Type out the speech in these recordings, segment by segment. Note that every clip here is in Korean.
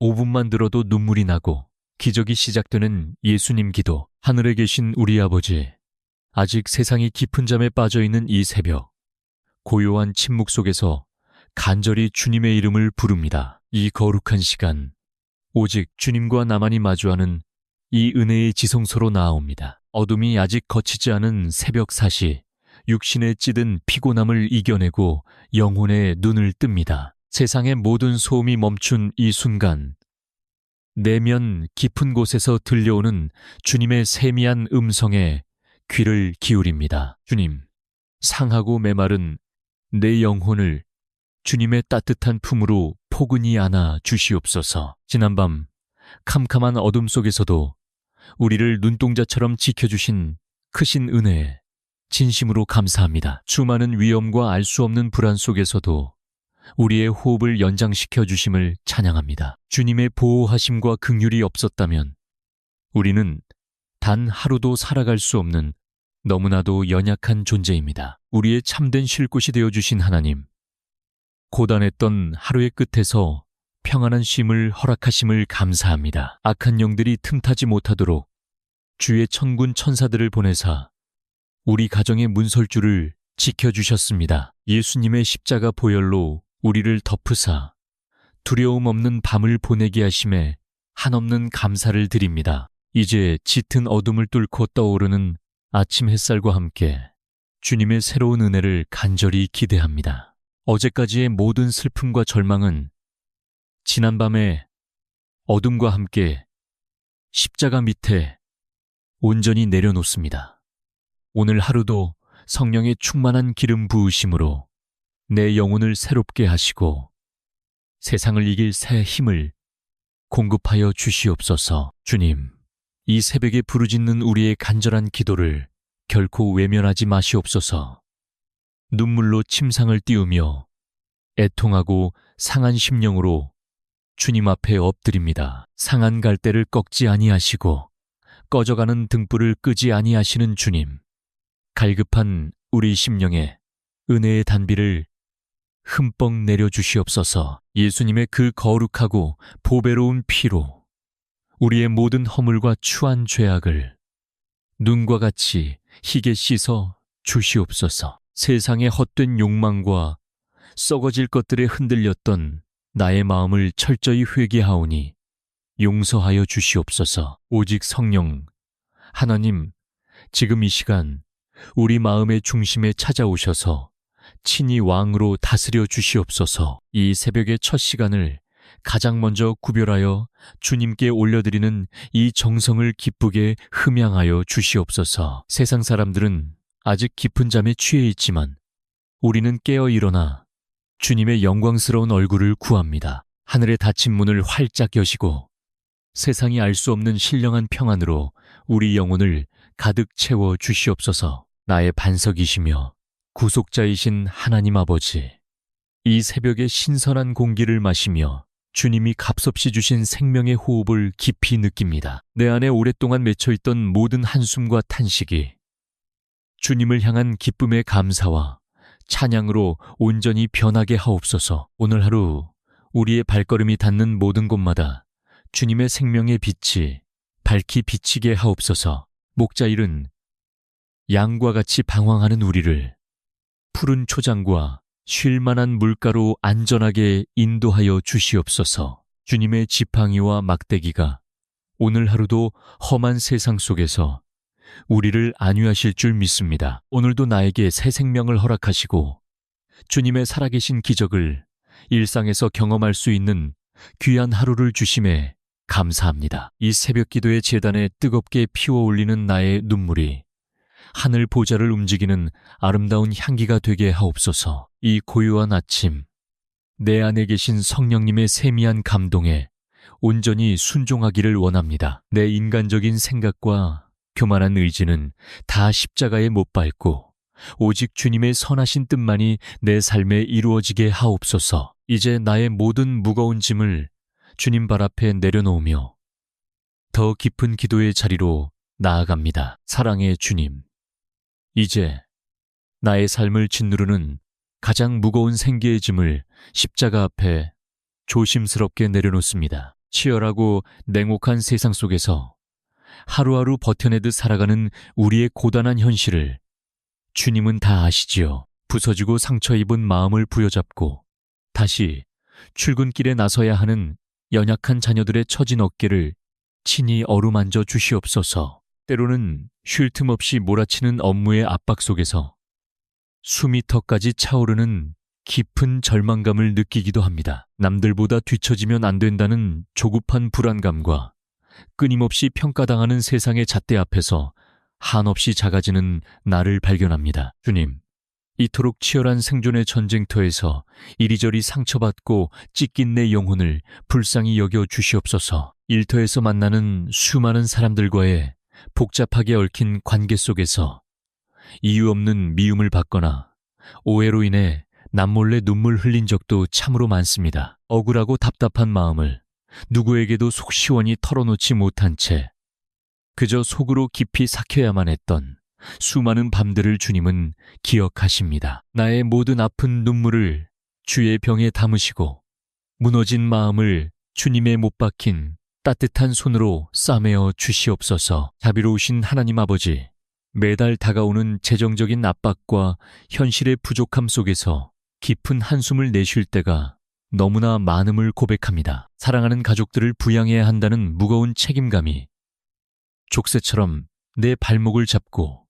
5분만 들어도 눈물이 나고 기적이 시작되는 예수님 기도. 하늘에 계신 우리 아버지, 아직 세상이 깊은 잠에 빠져있는 이 새벽, 고요한 침묵 속에서 간절히 주님의 이름을 부릅니다. 이 거룩한 시간, 오직 주님과 나만이 마주하는 이 은혜의 지성소로 나아옵니다. 어둠이 아직 거치지 않은 새벽 4시, 육신에 찌든 피곤함을 이겨내고 영혼의 눈을 뜹니다. 세상의 모든 소음이 멈춘 이 순간, 내면 깊은 곳에서 들려오는 주님의 세미한 음성에 귀를 기울입니다. 주님, 상하고 메마른 내 영혼을 주님의 따뜻한 품으로 포근히 안아 주시옵소서. 지난밤 캄캄한 어둠 속에서도 우리를 눈동자처럼 지켜주신 크신 은혜에 진심으로 감사합니다. 수많은 위험과 알 수 없는 불안 속에서도 우리의 호흡을 연장시켜 주심을 찬양합니다. 주님의 보호하심과 긍휼이 없었다면 우리는 단 하루도 살아갈 수 없는 너무나도 연약한 존재입니다. 우리의 참된 쉴 곳이 되어주신 하나님, 고단했던 하루의 끝에서 평안한 쉼을 허락하심을 감사합니다. 악한 영들이 틈타지 못하도록 주의 천군 천사들을 보내사 우리 가정의 문설주를 지켜주셨습니다. 예수님의 십자가 보혈로 우리를 덮으사 두려움 없는 밤을 보내게 하심에 한없는 감사를 드립니다. 이제 짙은 어둠을 뚫고 떠오르는 아침 햇살과 함께 주님의 새로운 은혜를 간절히 기대합니다. 어제까지의 모든 슬픔과 절망은 지난밤의 어둠과 함께 십자가 밑에 온전히 내려놓습니다. 오늘 하루도 성령의 충만한 기름 부으심으로 내 영혼을 새롭게 하시고 세상을 이길 새 힘을 공급하여 주시옵소서. 주님, 이 새벽에 부르짖는 우리의 간절한 기도를 결코 외면하지 마시옵소서. 눈물로 침상을 띄우며 애통하고 상한 심령으로 주님 앞에 엎드립니다. 상한 갈대를 꺾지 아니하시고 꺼져가는 등불을 끄지 아니하시는 주님, 갈급한 우리 심령에 은혜의 단비를 흠뻑 내려주시옵소서. 예수님의 그 거룩하고 보배로운 피로 우리의 모든 허물과 추한 죄악을 눈과 같이 희게 씻어 주시옵소서. 세상의 헛된 욕망과 썩어질 것들에 흔들렸던 나의 마음을 철저히 회개하오니 용서하여 주시옵소서. 오직 성령, 하나님, 지금 이 시간 우리 마음의 중심에 찾아오셔서 친히 왕으로 다스려 주시옵소서. 이 새벽의 첫 시간을 가장 먼저 구별하여 주님께 올려드리는 이 정성을 기쁘게 흠양하여 주시옵소서. 세상 사람들은 아직 깊은 잠에 취해 있지만 우리는 깨어 일어나 주님의 영광스러운 얼굴을 구합니다. 하늘의 닫힌 문을 활짝 여시고 세상이 알 수 없는 신령한 평안으로 우리 영혼을 가득 채워 주시옵소서. 나의 반석이시며 구속자이신 하나님 아버지, 이 새벽에 신선한 공기를 마시며 주님이 값없이 주신 생명의 호흡을 깊이 느낍니다. 내 안에 오랫동안 맺혀있던 모든 한숨과 탄식이 주님을 향한 기쁨의 감사와 찬양으로 온전히 변하게 하옵소서. 오늘 하루 우리의 발걸음이 닿는 모든 곳마다 주님의 생명의 빛이 밝히 비치게 하옵소서. 목자 잃은 양과 같이 방황하는 우리를 푸른 초장과 쉴만한 물가로 안전하게 인도하여 주시옵소서. 주님의 지팡이와 막대기가 오늘 하루도 험한 세상 속에서 우리를 안위하실 줄 믿습니다. 오늘도 나에게 새 생명을 허락하시고 주님의 살아계신 기적을 일상에서 경험할 수 있는 귀한 하루를 주심에 감사합니다. 이 새벽 기도의 제단에 뜨겁게 피워올리는 나의 눈물이 하늘 보좌를 움직이는 아름다운 향기가 되게 하옵소서. 이 고요한 아침, 내 안에 계신 성령님의 세미한 감동에 온전히 순종하기를 원합니다. 내 인간적인 생각과 교만한 의지는 다 십자가에 못 박고 오직 주님의 선하신 뜻만이 내 삶에 이루어지게 하옵소서. 이제 나의 모든 무거운 짐을 주님 발 앞에 내려놓으며 더 깊은 기도의 자리로 나아갑니다. 사랑의 주님, 이제 나의 삶을 짓누르는 가장 무거운 생계의 짐을 십자가 앞에 조심스럽게 내려놓습니다. 치열하고 냉혹한 세상 속에서 하루하루 버텨내듯 살아가는 우리의 고단한 현실을 주님은 다 아시지요. 부서지고 상처 입은 마음을 부여잡고 다시 출근길에 나서야 하는 연약한 자녀들의 처진 어깨를 친히 어루만져 주시옵소서. 때로는 쉴 틈 없이 몰아치는 업무의 압박 속에서 숨이 턱까지 차오르는 깊은 절망감을 느끼기도 합니다. 남들보다 뒤처지면 안 된다는 조급한 불안감과 끊임없이 평가당하는 세상의 잣대 앞에서 한없이 작아지는 나를 발견합니다. 주님, 이토록 치열한 생존의 전쟁터에서 이리저리 상처받고 찢긴 내 영혼을 불쌍히 여겨 주시옵소서. 일터에서 만나는 수많은 사람들과의 복잡하게 얽힌 관계 속에서 이유 없는 미움을 받거나 오해로 인해 남몰래 눈물 흘린 적도 참으로 많습니다. 억울하고 답답한 마음을 누구에게도 속 시원히 털어놓지 못한 채 그저 속으로 깊이 삭혀야만 했던 수많은 밤들을 주님은 기억하십니다. 나의 모든 아픈 눈물을 주의 병에 담으시고 무너진 마음을 주님의 못 박힌 따뜻한 손으로 싸매어 주시옵소서. 자비로우신 하나님 아버지, 매달 다가오는 재정적인 압박과 현실의 부족함 속에서 깊은 한숨을 내쉴 때가 너무나 많음을 고백합니다. 사랑하는 가족들을 부양해야 한다는 무거운 책임감이 족쇄처럼 내 발목을 잡고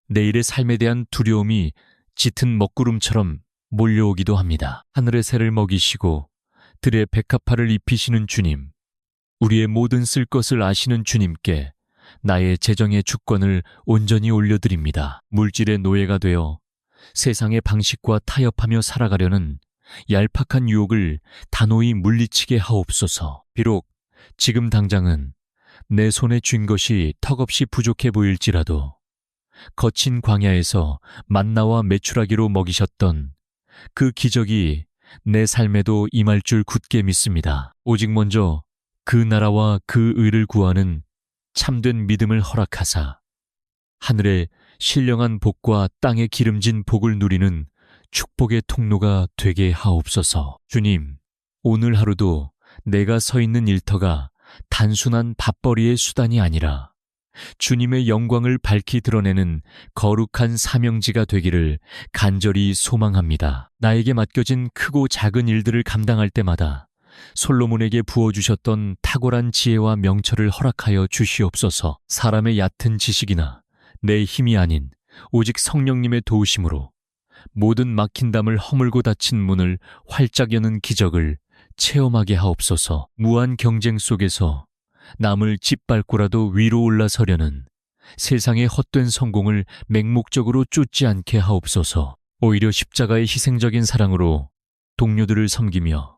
내일의 삶에 대한 두려움이 짙은 먹구름처럼 몰려오기도 합니다. 하늘의 새를 먹이시고 들의 백합화를 입히시는 주님, 우리의 모든 쓸 것을 아시는 주님께 나의 재정의 주권을 온전히 올려드립니다. 물질의 노예가 되어 세상의 방식과 타협하며 살아가려는 얄팍한 유혹을 단호히 물리치게 하옵소서. 비록 지금 당장은 내 손에 쥔 것이 턱없이 부족해 보일지라도 거친 광야에서 만나와 메추라기로 먹이셨던 그 기적이 내 삶에도 임할 줄 굳게 믿습니다. 오직 먼저 그 나라와 그 의를 구하는 참된 믿음을 허락하사 하늘의 신령한 복과 땅에 기름진 복을 누리는 축복의 통로가 되게 하옵소서. 주님, 오늘 하루도 내가 서 있는 일터가 단순한 밥벌이의 수단이 아니라 주님의 영광을 밝히 드러내는 거룩한 사명지가 되기를 간절히 소망합니다. 나에게 맡겨진 크고 작은 일들을 감당할 때마다 솔로몬에게 부어주셨던 탁월한 지혜와 명철을 허락하여 주시옵소서. 사람의 얕은 지식이나 내 힘이 아닌 오직 성령님의 도우심으로 모든 막힌 담을 허물고 닫힌 문을 활짝 여는 기적을 체험하게 하옵소서. 무한 경쟁 속에서 남을 짓밟고라도 위로 올라서려는 세상의 헛된 성공을 맹목적으로 쫓지 않게 하옵소서. 오히려 십자가의 희생적인 사랑으로 동료들을 섬기며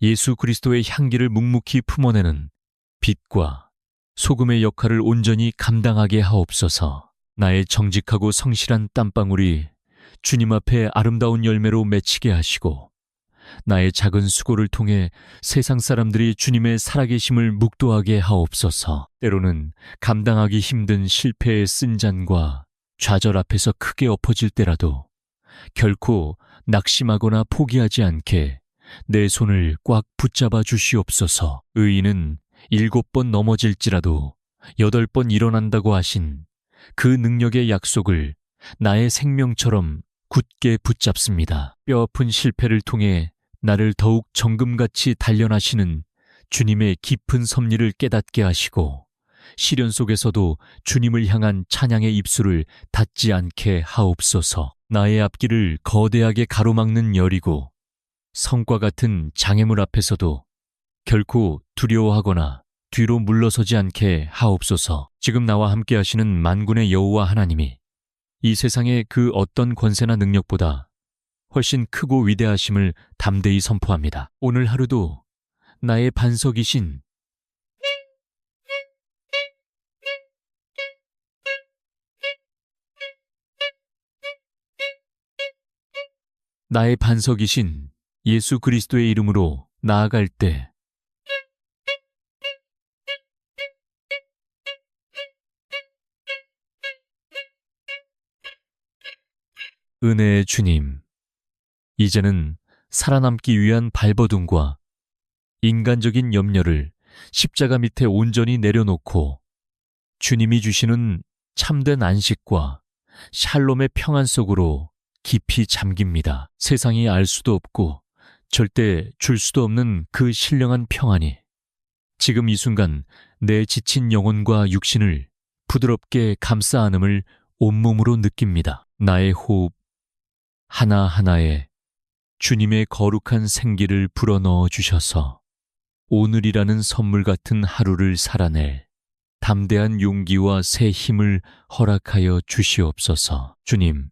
예수 그리스도의 향기를 묵묵히 품어내는 빛과 소금의 역할을 온전히 감당하게 하옵소서. 나의 정직하고 성실한 땀방울이 주님 앞에 아름다운 열매로 맺히게 하시고 나의 작은 수고를 통해 세상 사람들이 주님의 살아계심을 묵도하게 하옵소서. 때로는 감당하기 힘든 실패의 쓴잔과 좌절 앞에서 크게 엎어질 때라도 결코 낙심하거나 포기하지 않게 내 손을 꽉 붙잡아 주시옵소서. 의인은 7번 넘어질지라도 8번 일어난다고 하신 그 능력의 약속을 나의 생명처럼 굳게 붙잡습니다. 뼈아픈 실패를 통해 나를 더욱 정금같이 단련하시는 주님의 깊은 섭리를 깨닫게 하시고 시련 속에서도 주님을 향한 찬양의 입술을 닫지 않게 하옵소서. 나의 앞길을 거대하게 가로막는 열이고 성과 같은 장애물 앞에서도 결코 두려워하거나 뒤로 물러서지 않게 하옵소서. 지금 나와 함께 하시는 만군의 여호와 하나님이 이 세상의 그 어떤 권세나 능력보다 훨씬 크고 위대하심을 담대히 선포합니다. 오늘 하루도 나의 반석이신 예수 그리스도의 이름으로 나아갈 때 은혜의 주님, 이제는 살아남기 위한 발버둥과 인간적인 염려를 십자가 밑에 온전히 내려놓고 주님이 주시는 참된 안식과 샬롬의 평안 속으로 깊이 잠깁니다. 세상이 알 수도 없고 절대 줄 수도 없는 그 신령한 평안이 지금 이 순간 내 지친 영혼과 육신을 부드럽게 감싸 안음을 온몸으로 느낍니다. 나의 호흡 하나하나에 주님의 거룩한 생기를 불어넣어 주셔서 오늘이라는 선물 같은 하루를 살아낼 담대한 용기와 새 힘을 허락하여 주시옵소서. 주님,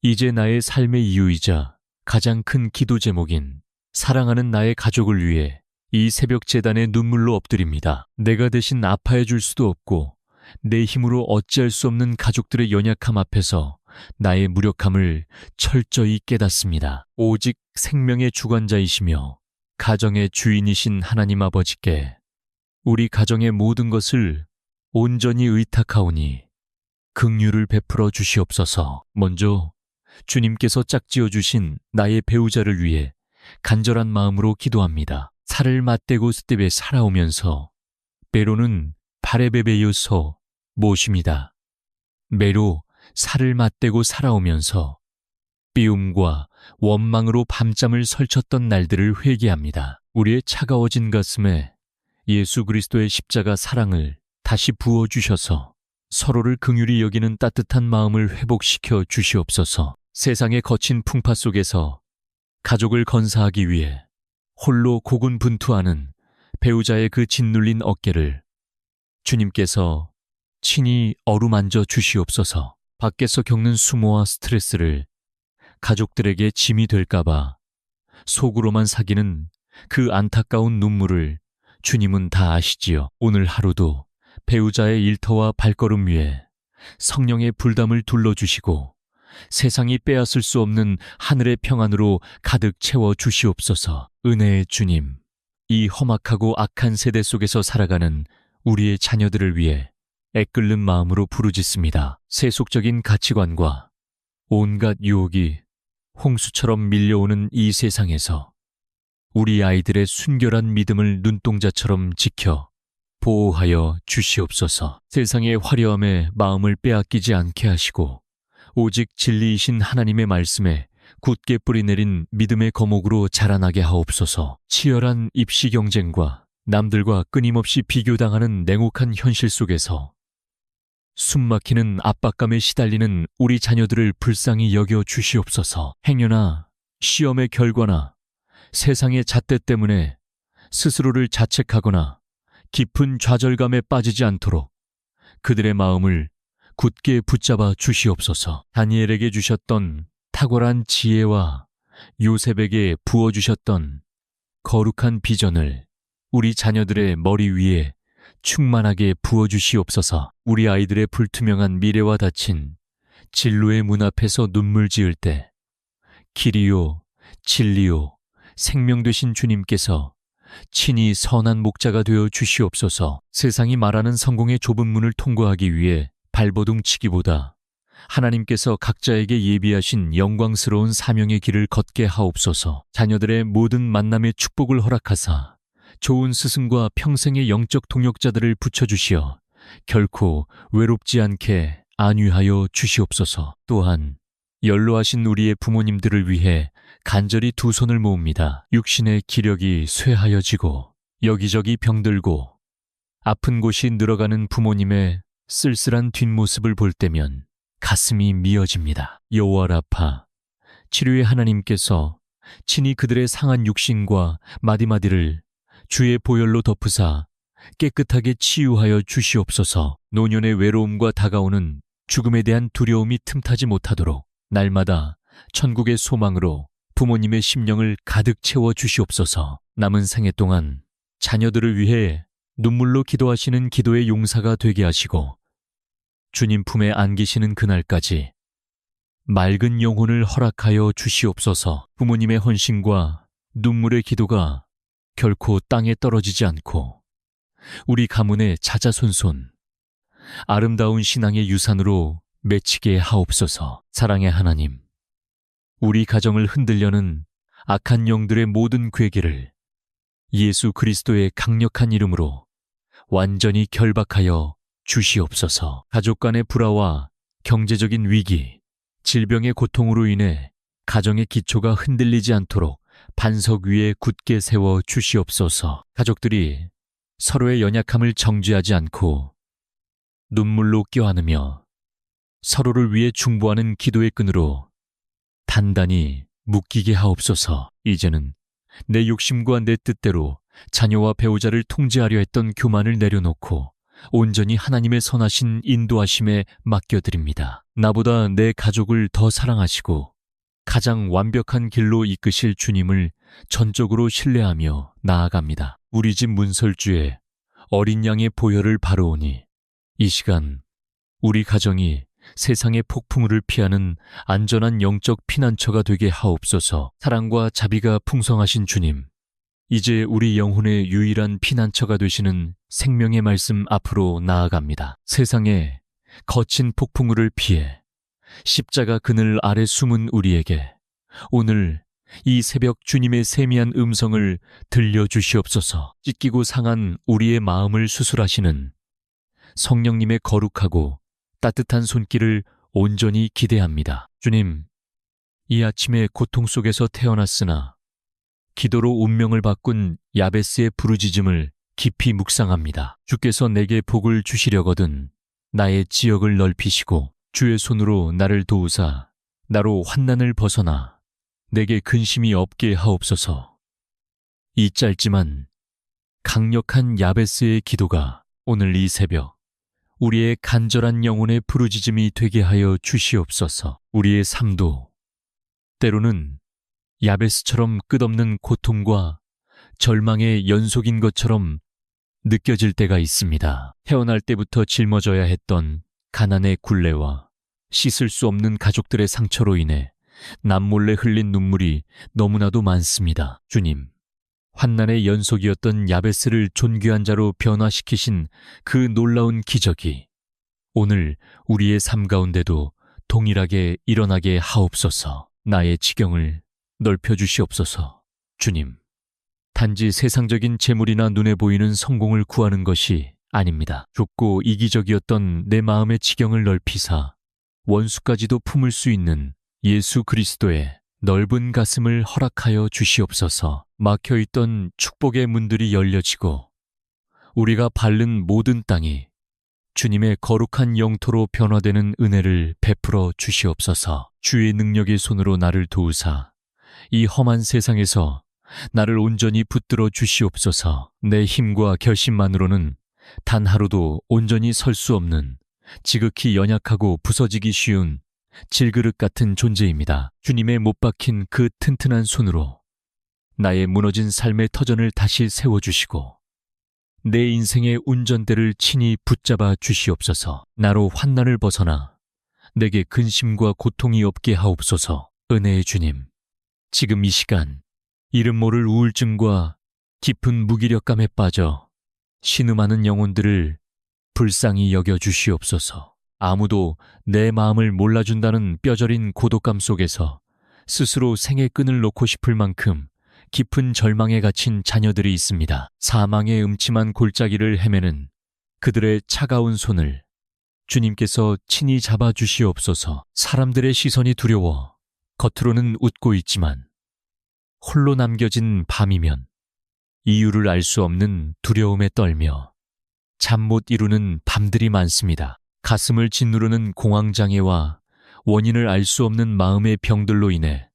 이제 나의 삶의 이유이자 가장 큰 기도 제목인 사랑하는 나의 가족을 위해 이 새벽 제단에 눈물로 엎드립니다. 내가 대신 아파해 줄 수도 없고 내 힘으로 어찌할 수 없는 가족들의 연약함 앞에서 나의 무력함을 철저히 깨닫습니다. 오직 생명의 주관자이시며 가정의 주인이신 하나님 아버지께 우리 가정의 모든 것을 온전히 의탁하오니 긍휼을 베풀어 주시옵소서. 먼저 주님께서 짝지어 주신 나의 배우자를 위해 간절한 마음으로 기도합니다. 살을 맞대고 스텝에 살아오면서 배로는 발에 베베어서 모십니다. 매로 살을 맞대고 살아오면서 비움과 원망으로 밤잠을 설쳤던 날들을 회개합니다. 우리의 차가워진 가슴에 예수 그리스도의 십자가 사랑을 다시 부어주셔서 서로를 긍휼히 여기는 따뜻한 마음을 회복시켜 주시옵소서. 세상의 거친 풍파 속에서 가족을 건사하기 위해 홀로 고군분투하는 배우자의 그 짓눌린 어깨를 주님께서 친히 어루만져 주시옵소서. 밖에서 겪는 수모와 스트레스를 가족들에게 짐이 될까봐 속으로만 사귀는 그 안타까운 눈물을 주님은 다 아시지요. 오늘 하루도 배우자의 일터와 발걸음 위에 성령의 불담을 둘러주시고 세상이 빼앗을 수 없는 하늘의 평안으로 가득 채워 주시옵소서. 은혜의 주님, 이 험악하고 악한 세대 속에서 살아가는 우리의 자녀들을 위해 애끓는 마음으로 부르짖습니다. 세속적인 가치관과 온갖 유혹이 홍수처럼 밀려오는 이 세상에서 우리 아이들의 순결한 믿음을 눈동자처럼 지켜 보호하여 주시옵소서. 세상의 화려함에 마음을 빼앗기지 않게 하시고 오직 진리이신 하나님의 말씀에 굳게 뿌리내린 믿음의 거목으로 자라나게 하옵소서. 치열한 입시 경쟁과 남들과 끊임없이 비교당하는 냉혹한 현실 속에서 숨막히는 압박감에 시달리는 우리 자녀들을 불쌍히 여겨 주시옵소서. 행여나 시험의 결과나 세상의 잣대 때문에 스스로를 자책하거나 깊은 좌절감에 빠지지 않도록 그들의 마음을 굳게 붙잡아 주시옵소서. 다니엘에게 주셨던 탁월한 지혜와 요셉에게 부어주셨던 거룩한 비전을 우리 자녀들의 머리 위에 충만하게 부어주시옵소서. 우리 아이들의 불투명한 미래와 닫힌 진로의 문 앞에서 눈물 지을 때 길이요 진리요 생명 되신 주님께서 친히 선한 목자가 되어 주시옵소서. 세상이 말하는 성공의 좁은 문을 통과하기 위해 발버둥 치기보다 하나님께서 각자에게 예비하신 영광스러운 사명의 길을 걷게 하옵소서. 자녀들의 모든 만남의 축복을 허락하사 좋은 스승과 평생의 영적 동역자들을 붙여주시어 결코 외롭지 않게 안위하여 주시옵소서. 또한 연로하신 우리의 부모님들을 위해 간절히 두 손을 모읍니다. 육신의 기력이 쇠하여지고 여기저기 병들고 아픈 곳이 늘어가는 부모님의 쓸쓸한 뒷모습을 볼 때면 가슴이 미어집니다. 여호와 라파, 치료의 하나님께서 친히 그들의 상한 육신과 마디마디를 주의 보혈로 덮으사 깨끗하게 치유하여 주시옵소서. 노년의 외로움과 다가오는 죽음에 대한 두려움이 틈타지 못하도록 날마다 천국의 소망으로 부모님의 심령을 가득 채워 주시옵소서. 남은 생애 동안 자녀들을 위해 눈물로 기도하시는 기도의 용사가 되게 하시고 주님 품에 안기시는 그날까지 맑은 영혼을 허락하여 주시옵소서. 부모님의 헌신과 눈물의 기도가 결코 땅에 떨어지지 않고 우리 가문의 자자손손 아름다운 신앙의 유산으로 맺히게 하옵소서. 사랑의 하나님, 우리 가정을 흔들려는 악한 영들의 모든 괴계를 예수 그리스도의 강력한 이름으로 완전히 결박하여 주시옵소서. 가족 간의 불화와 경제적인 위기, 질병의 고통으로 인해 가정의 기초가 흔들리지 않도록 반석 위에 굳게 세워 주시옵소서. 가족들이 서로의 연약함을 정죄하지 않고 눈물로 껴안으며 서로를 위해 중보하는 기도의 끈으로 단단히 묶이게 하옵소서. 이제는 내 욕심과 내 뜻대로 자녀와 배우자를 통제하려 했던 교만을 내려놓고 온전히 하나님의 선하신 인도하심에 맡겨드립니다. 나보다 내 가족을 더 사랑하시고 가장 완벽한 길로 이끄실 주님을 전적으로 신뢰하며 나아갑니다. 우리 집 문설주에 어린 양의 보혈을 바르오니 이 시간 우리 가정이 세상의 폭풍우를 피하는 안전한 영적 피난처가 되게 하옵소서. 사랑과 자비가 풍성하신 주님, 이제 우리 영혼의 유일한 피난처가 되시는 생명의 말씀 앞으로 나아갑니다. 세상에 거친 폭풍우를 피해 십자가 그늘 아래 숨은 우리에게 오늘 이 새벽 주님의 세미한 음성을 들려주시옵소서. 찢기고 상한 우리의 마음을 수술하시는 성령님의 거룩하고 따뜻한 손길을 온전히 기대합니다. 주님, 이 아침에 고통 속에서 태어났으나 기도로 운명을 바꾼 야베스의 부르짖음을 깊이 묵상합니다. 주께서 내게 복을 주시려거든 나의 지역을 넓히시고 주의 손으로 나를 도우사 나로 환난을 벗어나 내게 근심이 없게 하옵소서. 이 짧지만 강력한 야베스의 기도가 오늘 이 새벽 우리의 간절한 영혼의 부르짖음이 되게 하여 주시옵소서. 우리의 삶도 때로는 야베스처럼 끝없는 고통과 절망의 연속인 것처럼 느껴질 때가 있습니다. 태어날 때부터 짊어져야 했던 가난의 굴레와 씻을 수 없는 가족들의 상처로 인해 남몰래 흘린 눈물이 너무나도 많습니다. 주님, 환난의 연속이었던 야베스를 존귀한 자로 변화시키신 그 놀라운 기적이 오늘 우리의 삶 가운데도 동일하게 일어나게 하옵소서. 나의 지경을 넓혀주시옵소서. 주님, 단지 세상적인 재물이나 눈에 보이는 성공을 구하는 것이 아닙니다. 좁고 이기적이었던 내 마음의 지경을 넓히사 원수까지도 품을 수 있는 예수 그리스도의 넓은 가슴을 허락하여 주시옵소서. 막혀있던 축복의 문들이 열려지고 우리가 밟는 모든 땅이 주님의 거룩한 영토로 변화되는 은혜를 베풀어 주시옵소서. 주의 능력의 손으로 나를 도우사 이 험한 세상에서 나를 온전히 붙들어 주시옵소서. 내 힘과 결심만으로는 단 하루도 온전히 설 수 없는 지극히 연약하고 부서지기 쉬운 질그릇 같은 존재입니다. 주님의 못 박힌 그 튼튼한 손으로 나의 무너진 삶의 터전을 다시 세워주시고 내 인생의 운전대를 친히 붙잡아 주시옵소서. 나로 환난을 벗어나 내게 근심과 고통이 없게 하옵소서. 은혜의 주님, 지금 이 시간 이름 모를 우울증과 깊은 무기력감에 빠져 신음하는 영혼들을 불쌍히 여겨 주시옵소서. 아무도 내 마음을 몰라준다는 뼈저린 고독감 속에서 스스로 생의 끈을 놓고 싶을 만큼 깊은 절망에 갇힌 자녀들이 있습니다. 사망의 음침한 골짜기를 헤매는 그들의 차가운 손을 주님께서 친히 잡아주시옵소서. 사람들의 시선이 두려워 겉으로는 웃고 있지만 홀로 남겨진 밤이면 이유를 알 수 없는 두려움에 떨며 잠 못 이루는 밤들이 많습니다. 가슴을 짓누르는 공황장애와 원인을 알 수 없는 마음의 병들로 인해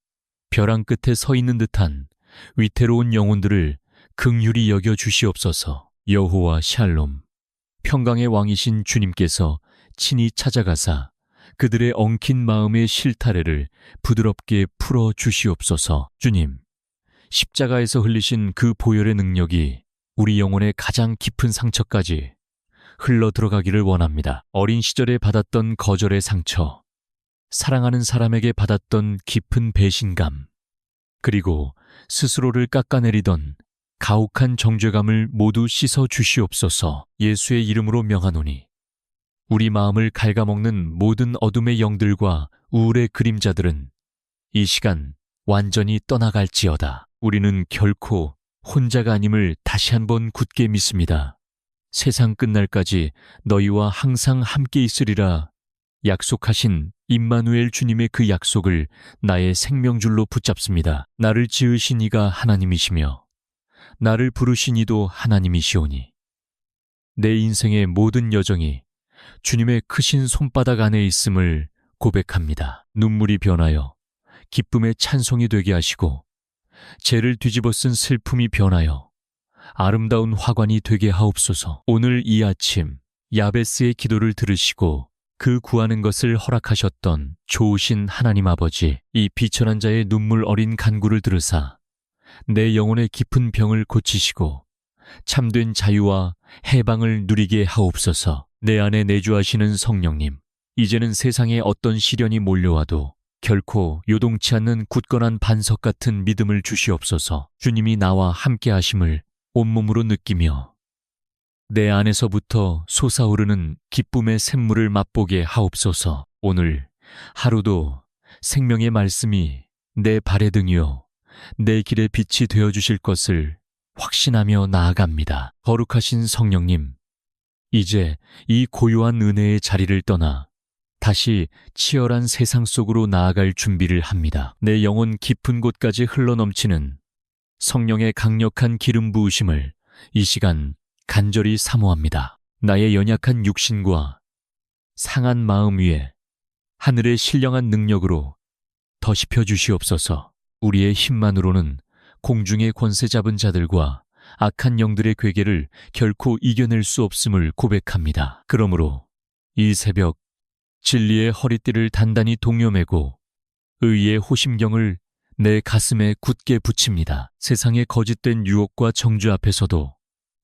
벼랑 끝에 서 있는 듯한 위태로운 영혼들을 긍휼히 여겨 주시옵소서. 여호와 샬롬, 평강의 왕이신 주님께서 친히 찾아가사 그들의 엉킨 마음의 실타래를 부드럽게 풀어 주시옵소서. 주님, 십자가에서 흘리신 그 보혈의 능력이 우리 영혼의 가장 깊은 상처까지 흘러 들어가기를 원합니다. 어린 시절에 받았던 거절의 상처, 사랑하는 사람에게 받았던 깊은 배신감, 그리고 스스로를 깎아내리던 가혹한 정죄감을 모두 씻어 주시옵소서. 예수의 이름으로 명하노니 우리 마음을 갉아먹는 모든 어둠의 영들과 우울의 그림자들은 이 시간 완전히 떠나갈지어다. 우리는 결코 혼자가 아님을 다시 한번 굳게 믿습니다. 세상 끝날까지 너희와 항상 함께 있으리라 약속하신 임마누엘 주님의 그 약속을 나의 생명줄로 붙잡습니다. 나를 지으신 이가 하나님이시며 나를 부르신 이도 하나님이시오니 내 인생의 모든 여정이 주님의 크신 손바닥 안에 있음을 고백합니다. 눈물이 변하여 기쁨의 찬송이 되게 하시고 죄를 뒤집어 쓴 슬픔이 변하여 아름다운 화관이 되게 하옵소서. 오늘 이 아침 야베스의 기도를 들으시고 그 구하는 것을 허락하셨던 좋으신 하나님 아버지, 이 비천한 자의 눈물 어린 간구를 들으사 내 영혼의 깊은 병을 고치시고 참된 자유와 해방을 누리게 하옵소서. 내 안에 내주하시는 성령님, 이제는 세상에 어떤 시련이 몰려와도 결코 요동치 않는 굳건한 반석 같은 믿음을 주시옵소서. 주님이 나와 함께 하심을 온몸으로 느끼며 내 안에서부터 솟아오르는 기쁨의 샘물을 맛보게 하옵소서. 오늘 하루도 생명의 말씀이 내 발의 등이요 내 길의 빛이 되어주실 것을 확신하며 나아갑니다. 거룩하신 성령님, 이제 이 고요한 은혜의 자리를 떠나 다시 치열한 세상 속으로 나아갈 준비를 합니다. 내 영혼 깊은 곳까지 흘러넘치는 성령의 강력한 기름 부으심을 이 시간 간절히 사모합니다. 나의 연약한 육신과 상한 마음 위에 하늘의 신령한 능력으로 덧입혀 주시옵소서. 우리의 힘만으로는 공중의 권세 잡은 자들과 악한 영들의 괴계를 결코 이겨낼 수 없음을 고백합니다. 그러므로 이 새벽 진리의 허리띠를 단단히 동여매고 의의 호심경을 내 가슴에 굳게 붙입니다. 세상의 거짓된 유혹과 정죄 앞에서도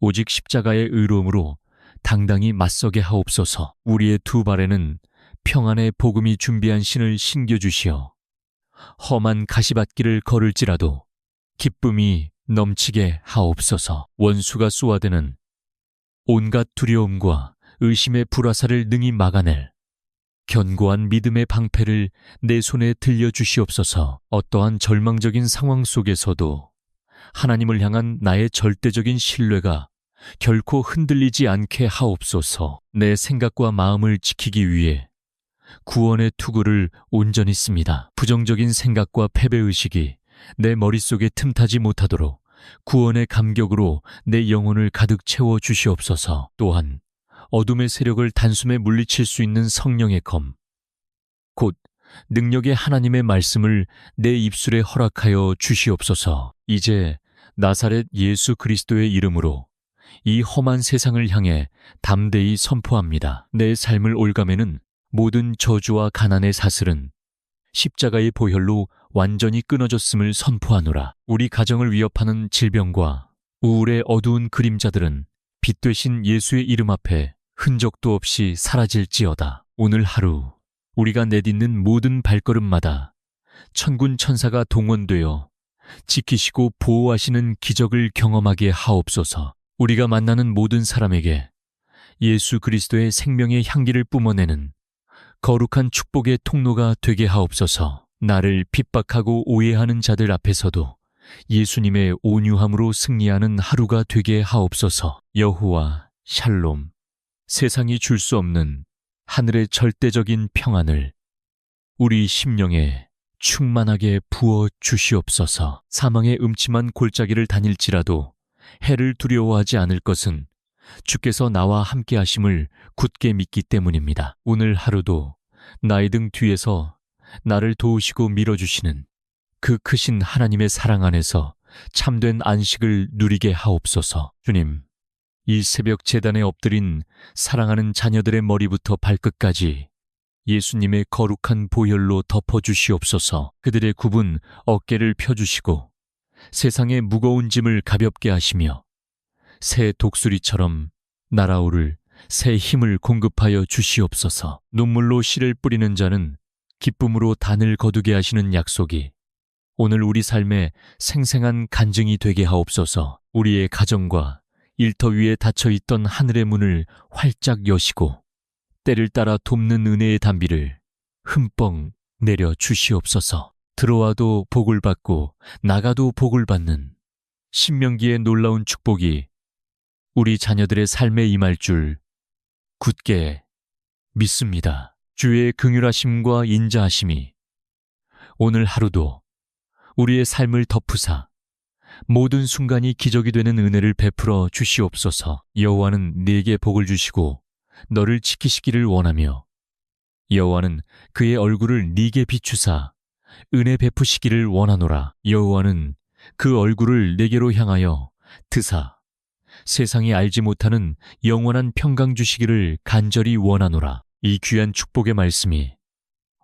오직 십자가의 의로움으로 당당히 맞서게 하옵소서. 우리의 두 발에는 평안의 복음이 준비한 신을 신겨주시어 험한 가시밭길을 걸을지라도 기쁨이 넘치게 하옵소서. 원수가 쏘아대는 온갖 두려움과 의심의 불화살을 능히 막아낼 견고한 믿음의 방패를 내 손에 들려주시옵소서. 어떠한 절망적인 상황 속에서도 하나님을 향한 나의 절대적인 신뢰가 결코 흔들리지 않게 하옵소서. 내 생각과 마음을 지키기 위해 구원의 투구를 온전히 씁니다. 부정적인 생각과 패배의식이 내 머릿속에 틈타지 못하도록 구원의 감격으로 내 영혼을 가득 채워 주시옵소서. 또한 어둠의 세력을 단숨에 물리칠 수 있는 성령의 검, 곧 능력의 하나님의 말씀을 내 입술에 허락하여 주시옵소서. 이제 나사렛 예수 그리스도의 이름으로 이 험한 세상을 향해 담대히 선포합니다. 내 삶을 올가매는 모든 저주와 가난의 사슬은 십자가의 보혈로 완전히 끊어졌음을 선포하노라. 우리 가정을 위협하는 질병과 우울의 어두운 그림자들은 빛 되신 예수의 이름 앞에 흔적도 없이 사라질지어다. 오늘 하루 우리가 내딛는 모든 발걸음마다 천군 천사가 동원되어 지키시고 보호하시는 기적을 경험하게 하옵소서. 우리가 만나는 모든 사람에게 예수 그리스도의 생명의 향기를 뿜어내는 거룩한 축복의 통로가 되게 하옵소서. 나를 핍박하고 오해하는 자들 앞에서도 예수님의 온유함으로 승리하는 하루가 되게 하옵소서. 여호와 샬롬, 세상이 줄 수 없는 하늘의 절대적인 평안을 우리 심령에 충만하게 부어 주시옵소서. 사망의 음침한 골짜기를 다닐지라도 해를 두려워하지 않을 것은 주께서 나와 함께 하심을 굳게 믿기 때문입니다. 오늘 하루도 나의 등 뒤에서 나를 도우시고 밀어주시는 그 크신 하나님의 사랑 안에서 참된 안식을 누리게 하옵소서. 주님, 이 새벽 제단에 엎드린 사랑하는 자녀들의 머리부터 발끝까지 예수님의 거룩한 보혈로 덮어주시옵소서. 그들의 굽은 어깨를 펴주시고 세상의 무거운 짐을 가볍게 하시며 새 독수리처럼 날아오를 새 힘을 공급하여 주시옵소서. 눈물로 씨를 뿌리는 자는 기쁨으로 단을 거두게 하시는 약속이 오늘 우리 삶의 생생한 간증이 되게 하옵소서. 우리의 가정과 일터 위에 닫혀있던 하늘의 문을 활짝 여시고 때를 따라 돕는 은혜의 단비를 흠뻑 내려 주시옵소서. 들어와도 복을 받고 나가도 복을 받는 신명기의 놀라운 축복이 우리 자녀들의 삶에 임할 줄 굳게 믿습니다. 주의 긍휼하심과 인자하심이 오늘 하루도 우리의 삶을 덮으사 모든 순간이 기적이 되는 은혜를 베풀어 주시옵소서. 여호와는 네게 복을 주시고 너를 지키시기를 원하며 여호와는 그의 얼굴을 네게 비추사 은혜 베푸시기를 원하노라. 여호와는 그 얼굴을 네게로 향하여 드사 세상이 알지 못하는 영원한 평강 주시기를 간절히 원하노라. 이 귀한 축복의 말씀이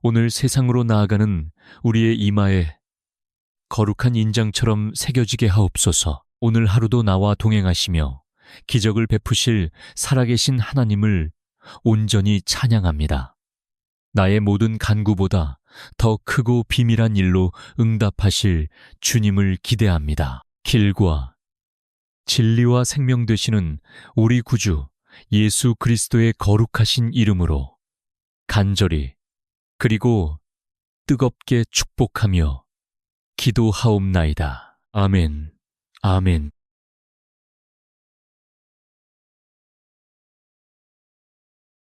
오늘 세상으로 나아가는 우리의 이마에 거룩한 인장처럼 새겨지게 하옵소서. 오늘 하루도 나와 동행하시며 기적을 베푸실 살아계신 하나님을 온전히 찬양합니다. 나의 모든 간구보다 더 크고 비밀한 일로 응답하실 주님을 기대합니다. 길과 진리와 생명 되시는 우리 구주 예수 그리스도의 거룩하신 이름으로 간절히 그리고 뜨겁게 축복하며 기도하옵나이다. 아멘. 아멘.